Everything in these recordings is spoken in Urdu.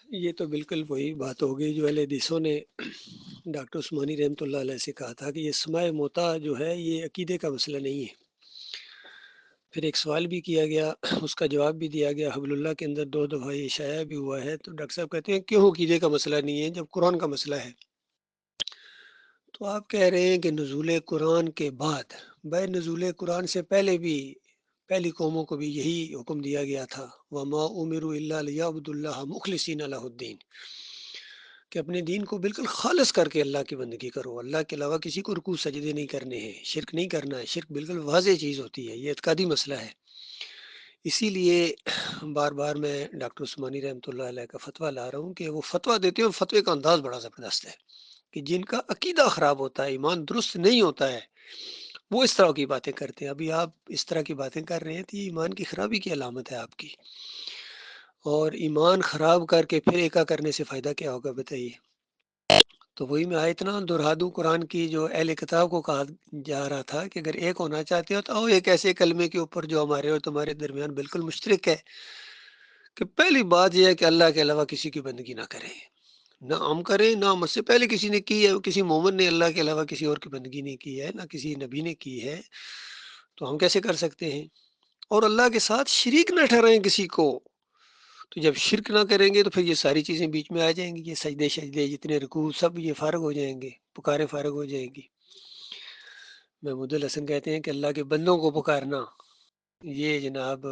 یہ تو بالکل وہی بات ہو گئی جو اہل حدیثوں نے ڈاکٹر عثمانی رحمۃ اللہ علیہ سے کہا تھا کہ یہ سماع موتا جو ہے یہ عقیدے کا مسئلہ نہیں ہے۔ پھر ایک سوال بھی کیا گیا، اس کا جواب بھی دیا گیا، حبل اللہ کے اندر 2 دفعہ یہ شائع بھی ہوا ہے، تو ڈاکٹر صاحب کہتے ہیں کیوں عقیدے کا مسئلہ نہیں ہے جب قرآن کا مسئلہ ہے؟ تو آپ کہہ رہے ہیں کہ نزول قرآن کے بعد، بھائی نزول قرآن سے پہلے بھی پہلی قوموں کو بھی یہی حکم دیا گیا تھا، وما امروا الا لیعبدوا اللہ مخلصین لہ الدین، کہ اپنے دین کو بالکل خالص کر کے اللہ کی بندگی کرو، اللہ کے علاوہ کسی کو رکوع سجدے نہیں کرنے ہیں، شرک نہیں کرنا ہے۔ شرک بالکل واضح چیز ہوتی ہے، یہ اعتقادی مسئلہ ہے۔ اسی لیے بار بار میں ڈاکٹر عثمانی رحمۃ اللہ علیہ کا فتویٰ لا رہا ہوں کہ وہ فتویٰ دیتے ہیں، فتوے کا انداز بڑا زبردست ہے کہ جن کا عقیدہ خراب ہوتا ہے، ایمان درست نہیں ہوتا ہے، وہ اس طرح کی باتیں کرتے ہیں۔ ابھی آپ اس طرح کی باتیں کر رہے ہیں تو یہ ایمان کی خرابی کی علامت ہے آپ کی، اور ایمان خراب کر کے پھر ایکا کرنے سے فائدہ کیا ہوگا بتائیے؟ تو وہی میں آیت نا دہرا دوں قرآن کی جو اہل کتاب کو کہا جا رہا تھا کہ اگر ایک ہونا چاہتے ہو تو آؤ ایک ایسے کلمے کے اوپر جو ہمارے اور تمہارے درمیان بالکل مشترک ہے، کہ پہلی بات یہ ہے کہ اللہ کے علاوہ کسی کی بندگی نہ کریں، نہ ہم کریں نہ مجھ سے پہلے کسی نے کی ہے، کسی مومن نے اللہ کے علاوہ کسی اور کی بندگی نہیں کی ہے، نہ کسی نبی نے کی ہے، تو ہم کیسے کر سکتے ہیں؟ اور اللہ کے ساتھ شریک نہ ٹھہرائیں کسی کو۔ تو جب شرک نہ کریں گے تو پھر یہ ساری چیزیں بیچ میں آ جائیں گی، یہ سجدے شجدے جتنے رکوع سب یہ فارغ ہو جائیں گے، پکارے فارغ ہو جائیں گی۔ محمود الحسن کہتے ہیں کہ اللہ کے بندوں کو پکارنا یہ جناب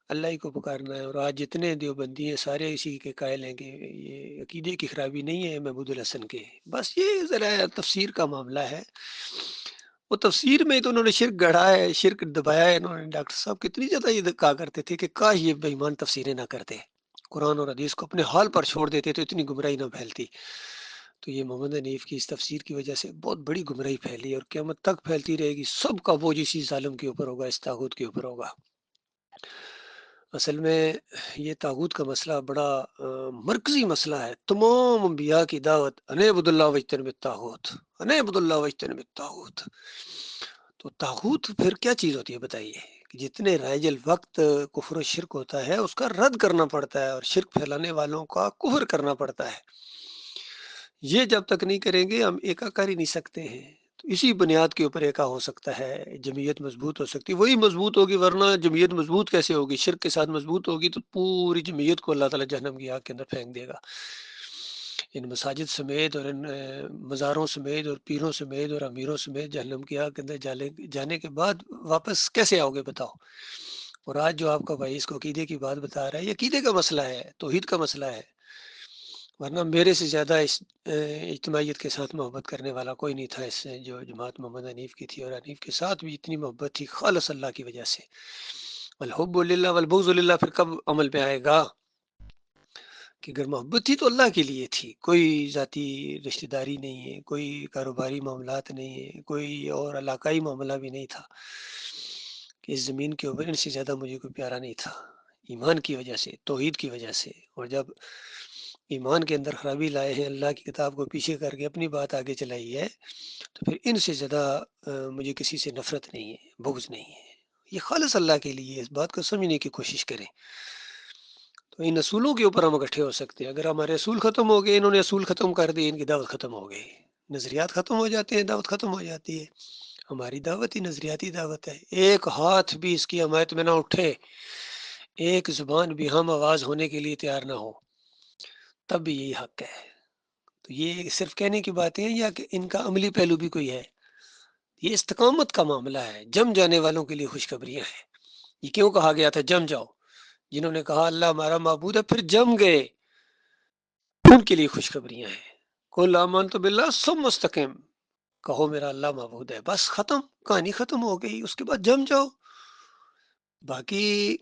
اللہ ہی کو پکارنا ہے، اور آج جتنے دیوبندی ہیں سارے اسی کے قائل ہیں کہ یہ عقیدے کی خرابی نہیں ہے محمود الحسن کے، بس یہ ذرا تفسیر کا معاملہ ہے۔ وہ تفسیر میں تو انہوں نے شرک گڑھا ہے، شرک دبایا ہے انہوں نے۔ ڈاکٹر صاحب کتنی زیادہ یہ کہا کرتے تھے کہ کاش یہ بے ایمان تفسیریں نہ کرتے، قرآن اور حدیث کو اپنے حال پر چھوڑ دیتے تو اتنی گمراہی نہ پھیلتی۔ تو یہ محمد حنیف کی اس تفسیر کی وجہ سے بہت بڑی گمراہی پھیلی، اور قیامت تک پھیلتی رہے گی، سب کا بوجھ اسی ظالم کے اوپر ہوگا، اس طاغوت کے اوپر ہوگا۔ اصل میں یہ طاغوت کا مسئلہ بڑا مرکزی مسئلہ ہے۔ تمام انبیاء کی دعوت انعبد اللہ واجتنب الطاغوت، انعبد اللہ واجتنب الطاغوت۔ تو طاغوت پھر کیا چیز ہوتی ہے بتائیے؟ کہ جتنے رائج الوقت کفر و شرک ہوتا ہے اس کا رد کرنا پڑتا ہے، اور شرک پھیلانے والوں کا کفر کرنا پڑتا ہے۔ یہ جب تک نہیں کریں گے ہم ایکا کر ہی نہیں سکتے ہیں۔ تو اسی بنیاد کے اوپر ایکا ہو سکتا ہے، جمعیت مضبوط ہو سکتی ہے، وہی مضبوط ہوگی، ورنہ جمعیت مضبوط کیسے ہوگی؟ شرک کے ساتھ مضبوط ہوگی تو پوری جمعیت کو اللہ تعالیٰ جہنم کی آگ کے اندر پھینک دے گا، ان مساجد سمیت اور ان مزاروں سمیت اور پیروں سمیت اور امیروں سمیت جہنم کی آگ کے اندر جانے کے بعد واپس کیسے آؤ گے بتاؤ؟ اور آج جو آپ کا بھائی اس کو عقیدے کی بات بتا رہا ہے، یہ عقیدے کا مسئلہ ہے، توحید کا مسئلہ ہے، ورنہ میرے سے زیادہ اس اجتماعیت کے ساتھ محبت کرنے والا کوئی نہیں تھا، اس سے جو جماعت محمد حنیف کی تھی، اور حنیف کے ساتھ بھی اتنی محبت تھی خالص اللہ کی وجہ سے۔ والحب للہ والبغض للہ پھر کب عمل پہ آئے گا؟ کہ اگر محبت تھی تو اللہ کے لیے تھی، کوئی ذاتی رشتہ داری نہیں ہے، کوئی کاروباری معاملات نہیں ہے، کوئی اور علاقائی معاملہ بھی نہیں تھا کہ اس زمین کے اوپر ان سے زیادہ مجھے کوئی پیارا نہیں تھا، ایمان کی وجہ سے، توحید کی وجہ سے۔ اور جب ایمان کے اندر خرابی لائے ہیں، اللہ کی کتاب کو پیچھے کر کے اپنی بات آگے چلائی ہے، تو پھر ان سے زیادہ مجھے کسی سے نفرت نہیں ہے، بغض نہیں ہے۔ یہ خالص اللہ کے لیے، اس بات کو سمجھنے کی کوشش کریں۔ تو ان اصولوں کے اوپر ہم اکٹھے ہو سکتے ہیں۔ اگر ہمارے اصول ختم ہو گئے، انہوں نے اصول ختم کر دیے، ان کی دعوت ختم ہو گئی، نظریات ختم ہو جاتے ہیں، دعوت ختم ہو جاتی ہے۔ ہماری دعوت ہی نظریاتی دعوت ہے، ایک ہاتھ بھی اس کی حمایت میں نہ اٹھے، ایک زبان بھی ہم آواز ہونے کے لیے تیار نہ ہو، تب بھی یہی حق ہے۔ تو یہ صرف کہنے کی باتیں ہیں یا کہ ان کا عملی پہلو بھی کوئی ہے؟ یہ استقامت کا معاملہ ہے، جم جانے والوں کے لیے خوشخبریاں ہیں۔ یہ کیوں کہا گیا تھا جم جاؤ؟ جنہوں نے کہا اللہ ہمارا معبود ہے پھر جم گئے، ان کے لیے خوشخبریاں ہیں۔ قل آمنت باللہ ثم مستقم، کہو میرا اللہ معبود ہے، بس ختم، کہانی ختم ہو گئی، اس کے بعد جم جاؤ۔ باقی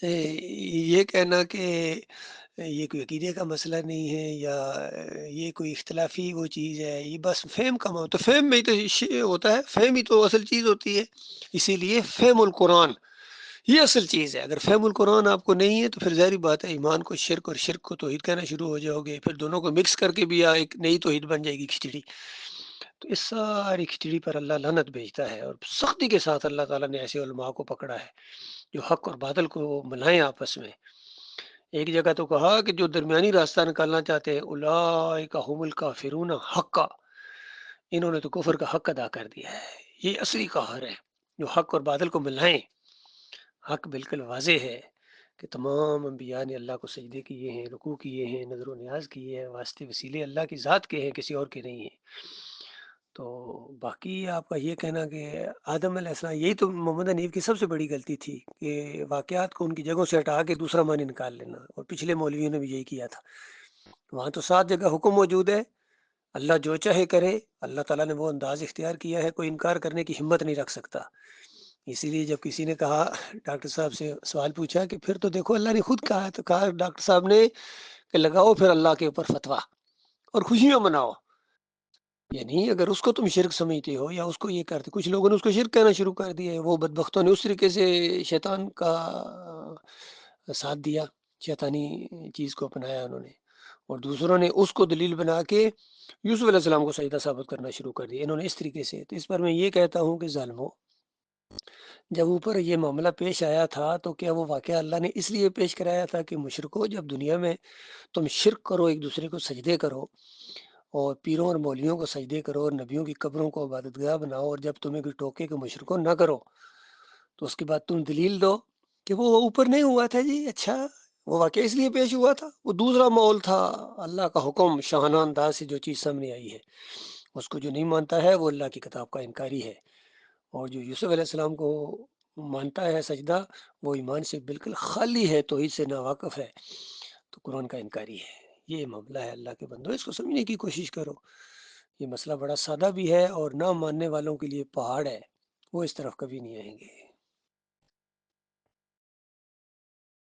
یہ کہنا کہ یہ کوئی عقیدے کا مسئلہ نہیں ہے یا یہ کوئی اختلافی وہ چیز ہے، یہ بس فہم کا معاملہ، تو فہم میں ہی تو ہوتا ہے، فہم ہی تو اصل چیز ہوتی ہے۔ اسی لیے فہم القرآن یہ اصل چیز ہے۔ اگر فہم القرآن آپ کو نہیں ہے تو پھر ظاہری بات ہے ایمان کو شرک اور شرک کو توحید کہنا شروع ہو جاؤ گے، پھر دونوں کو مکس کر کے بھی ایک نئی توحید بن جائے گی کھچڑی۔ تو اس ساری کھچڑی پر اللہ لعنت بھیجتا ہے، اور سختی کے ساتھ اللہ تعالیٰ نے ایسے علماء کو پکڑا ہے جو حق اور باطل کو ملائیں آپس میں۔ ایک جگہ تو کہا کہ جو درمیانی راستہ نکالنا چاہتے ہیں اولئک هم الکافرون حقا، انہوں نے تو کفر کا حق ادا کر دیا ہے. یہ اصلی قہر ہے جو حق اور باطل کو ملائیں. حق بالکل واضح ہے کہ تمام انبیاء نے اللہ کو سجدے کیے ہیں، رکوع کیے ہیں، نظر و نیاز کیے ہیں، واسطے وسیلے اللہ کی ذات کے ہیں، کسی اور کے نہیں ہیں. تو باقی آپ کا یہ کہنا کہ آدم علیہ السلام، یہی تو محمد حنیف کی سب سے بڑی غلطی تھی کہ واقعات کو ان کی جگہوں سے ہٹا کے دوسرا معنی نکال لینا، اور پچھلے مولویوں نے بھی یہی کیا تھا. وہاں تو 7 جگہ حکم موجود ہے، اللہ جو چاہے کرے. اللہ تعالیٰ نے وہ انداز اختیار کیا ہے، کوئی انکار کرنے کی ہمت نہیں رکھ سکتا. اسی لیے جب کسی نے کہا، ڈاکٹر صاحب سے سوال پوچھا کہ پھر تو دیکھو اللہ نے خود کہا ہے، تو کہا ڈاکٹر صاحب نے کہ لگاؤ پھر اللہ کے اوپر فتویٰ اور خوشیاں مناؤ. یعنی اگر اس کو تم شرک سمجھتے ہو یا اس کو یہ کرتے، کچھ لوگوں نے اس کو شرک کہنا شروع کر دیا ہے، وہ بدبختوں نے اس طریقے سے شیطان کا ساتھ دیا، شیطانی چیز کو اپنایا انہوں نے، اور دوسروں نے اس کو دلیل بنا کے یوسف علیہ السلام کو سجدہ ثابت کرنا شروع کر دیا انہوں نے اس طریقے سے. تو اس پر میں یہ کہتا ہوں کہ ظالموں، جب اوپر یہ معاملہ پیش آیا تھا تو کیا وہ واقعہ اللہ نے اس لیے پیش کرایا تھا کہ مشرکو، جب دنیا میں تم شرک کرو، ایک دوسرے کو سجدے کرو، اور پیروں اور مولویوں کو سجدے کرو، اور نبیوں کی قبروں کو عبادت گاہ بناؤ، اور جب تمہیں کوئی ٹوکے کہ مشرکو نہ کرو، تو اس کے بعد تم دلیل دو کہ وہ اوپر نہیں ہوا تھا. جی اچھا، وہ واقعہ اس لیے پیش ہوا تھا، وہ دوسرا مول تھا. اللہ کا حکم شاہانہ انداز سے جو چیز سامنے آئی ہے، اس کو جو نہیں مانتا ہے وہ اللہ کی کتاب کا انکاری ہے. اور جو یوسف علیہ السلام کو مانتا ہے سجدہ، وہ ایمان سے بالکل خالی ہے، توحید سے ناواقف ہے، تو قرآن کا انکاری ہے. یہ معاملہ ہے اللہ کے بندو، اس کو سمجھنے کی کوشش کرو. یہ مسئلہ بڑا سادہ بھی ہے، اور نہ ماننے والوں کے لیے پہاڑ ہے، وہ اس طرف کبھی نہیں آئیں گے.